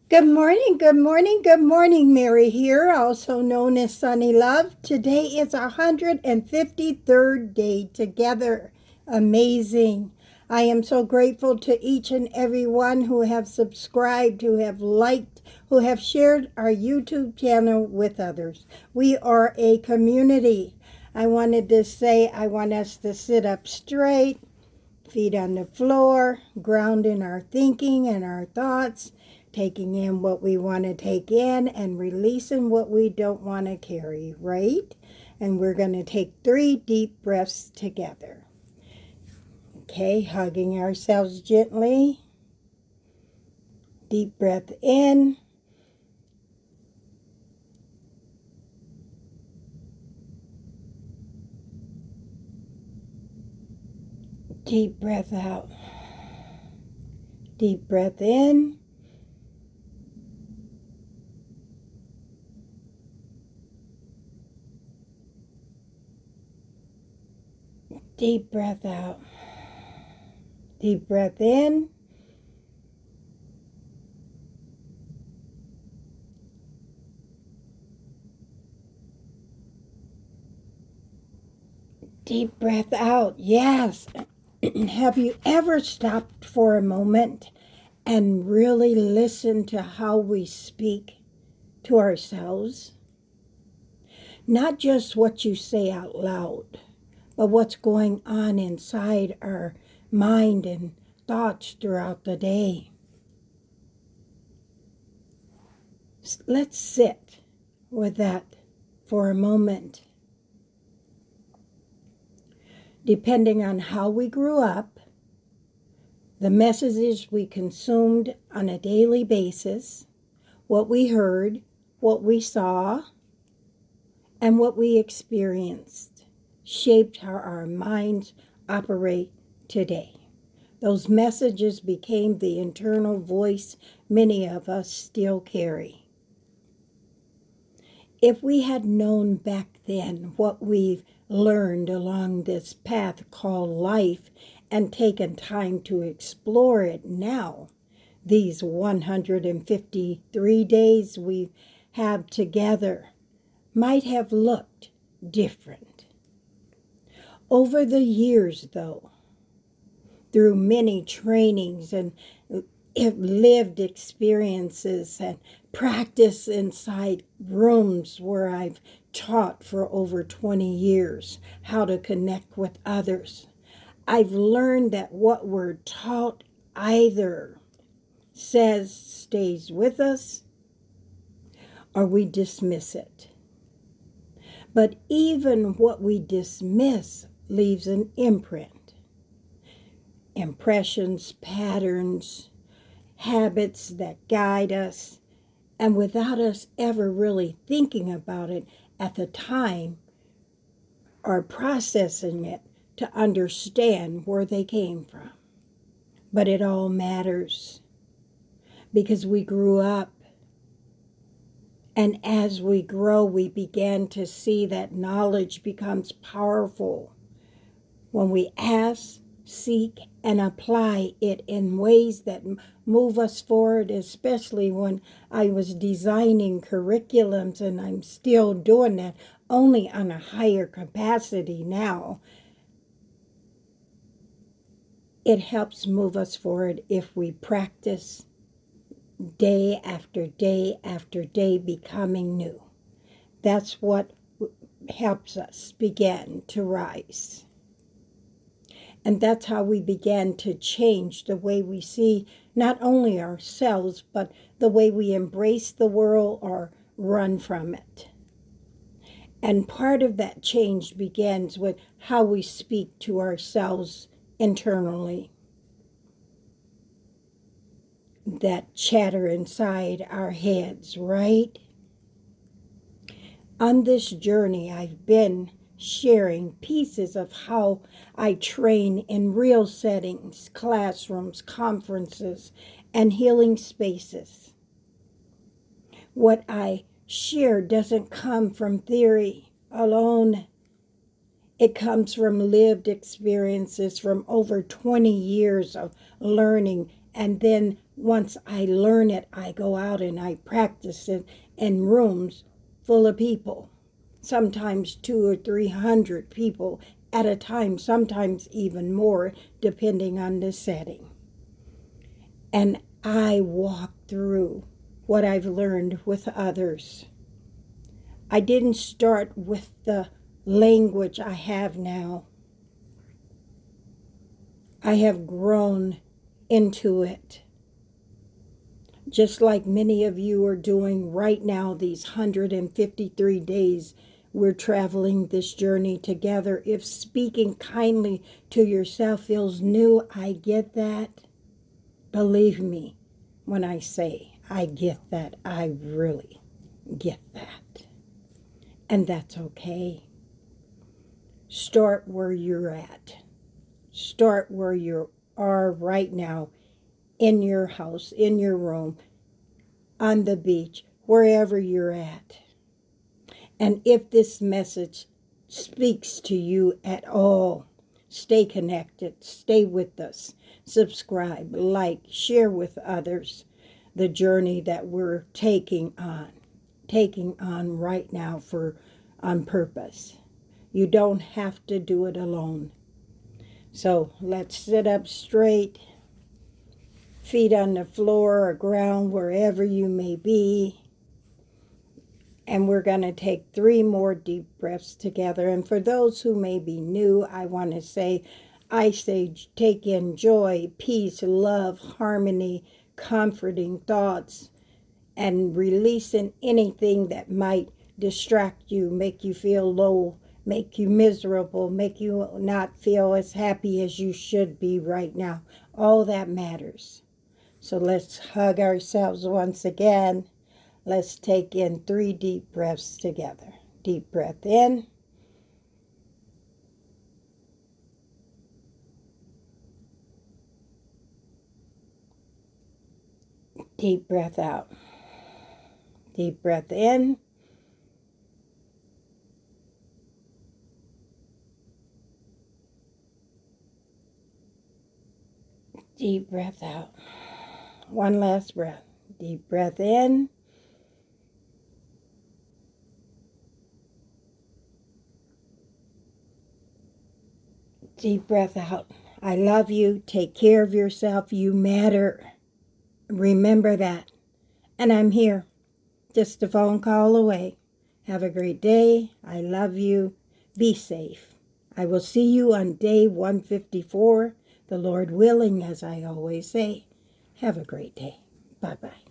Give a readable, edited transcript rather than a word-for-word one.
Good morning, good morning, good morning. Mary here, also known as Sunny Love. Today is our 153rd day together. Amazing. I am so grateful to each and every one who have subscribed, who have liked, who have shared our YouTube channel with others. We are a community. I wanted to say I want us to sit up straight, feet on the floor, ground in our thinking and our thoughts, taking in what we want to take in and releasing what we don't want to carry, right? And we're going to take 3 deep breaths together. Okay, hugging ourselves gently. Deep breath in. Deep breath out. Deep breath in. Deep breath out. Deep breath in. Deep breath out. Yes. Have you ever stopped for a moment and really listened to how we speak to ourselves? Not just what you say out loud, but what's going on inside our mind and thoughts throughout the day. Let's sit with that for a moment. Depending on how we grew up, the messages we consumed on a daily basis, what we heard, what we saw, and what we experienced shaped how our minds operate today. Those messages became the internal voice many of us still carry. If we had known back then what we've learned along this path called life and taken time to explore it now, these 153 days we have together might have looked different. Over the years, though, through many trainings and lived experiences and practice inside rooms where I've taught for over 20 years how to connect with others, I've learned that what we're taught either stays with us or we dismiss it. But even what we dismiss leaves an imprint. Impressions, patterns, habits that guide us, and without us ever really thinking about it at the time or processing it to understand where they came from. But it all matters because we grew up. And as we grow, we began to see that knowledge becomes powerful when we ask, seek, and apply it in ways that move us forward, especially when I was designing curriculums, and I'm still doing that, only on a higher capacity now. It helps move us forward if we practice day after day after day becoming new. That's what helps us begin to rise. And that's how we began to change the way we see not only ourselves, but the way we embrace the world or run from it. And part of that change begins with how we speak to ourselves internally. That chatter inside our heads, right? On this journey, I've been sharing pieces of how I train in real settings, classrooms, conferences, and healing spaces. What I share doesn't come from theory alone. It comes from lived experiences from over 20 years of learning and then Once I learn it, I go out and I practice it in rooms full of people, sometimes 200 or 300 people at a time, sometimes even more, depending on the setting. And I walk through what I've learned with others. I didn't start with the language I have now. I have grown into it. Just like many of you are doing right now, these 153 days we're traveling this journey together. If speaking kindly to yourself feels new, I get that. Believe me when I say I get that. I really get that. And that's okay. Start where you're at. Start where you are right now, in your house, in your room, on the beach, wherever you're at. And if this message speaks to you at all, stay connected, stay with us, subscribe, like, share with others the journey that we're taking on right now on purpose. You don't have to do it alone. So let's sit up straight, feet on the floor or ground, wherever you may be. And we're going to take 3 more deep breaths together. And for those who may be new, I want to say, take in joy, peace, love, harmony, comforting thoughts, and releasing anything that might distract you, make you feel low, make you miserable, make you not feel as happy as you should be right now. All that matters. So let's hug ourselves once again. Let's take in 3 deep breaths together. Deep breath in. Deep breath out. Deep breath in. Deep breath out. One last breath. Deep breath in. Deep breath out. I love you. Take care of yourself. You matter. Remember that. And I'm here. Just a phone call away. Have a great day. I love you. Be safe. I will see you on day 154. The Lord willing, as I always say. Have a great day. Bye-bye.